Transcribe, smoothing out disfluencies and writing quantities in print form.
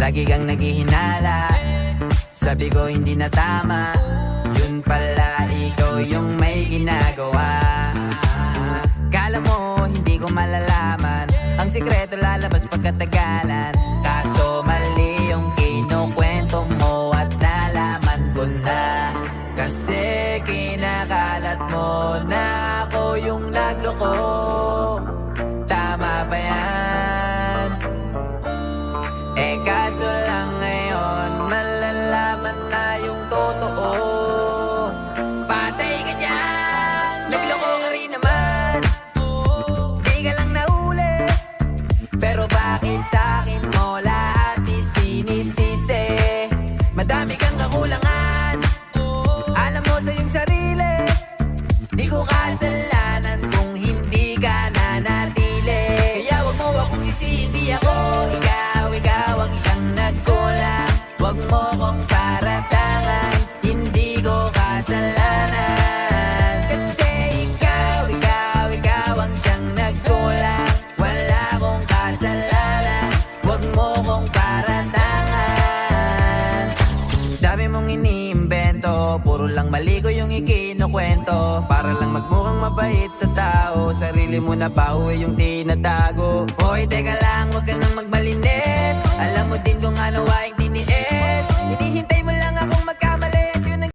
Lagi kang naghihinala, sabi ko hindi na tama. Yun pala ikaw yung may ginagawa. Kala mo hindi ko malalaman, ang sikreto lalabas pagkatagalan. Kaso mali yung kinukwento mo at nalaman ko na. Kasi kinakalat mo na ako yung nagloko. Tama ba yan? Eh kaso lang ngayon malalaman na yung totoo. Patay ka dyan, nagloko ka rin naman. Di ka lang nahuli, pero bakit sa'kin mo lahat isinisisi? Madami kang kakulangan, alam mo sa iyong sarili. Di ko kasalanan kung hindi ka nanatili. Kaya wag mo akong sisihin, di ako ikaw ang isang nagkulang. Wag mo kong paratangan, hindi ko kasalanan. Kasi ikaw ang siyang nagkulang. Wala akong kasalanan, wag mo kong paratangan. Dami mong iniimbento, puro lang mali ko yung ikinukwento. Para lang magmukhang mabait sa tao, sarili mo na baho yung tinatago. Hoy teka lang, wag ka nang magmalinis, alam mo din kung ano aking tiniis.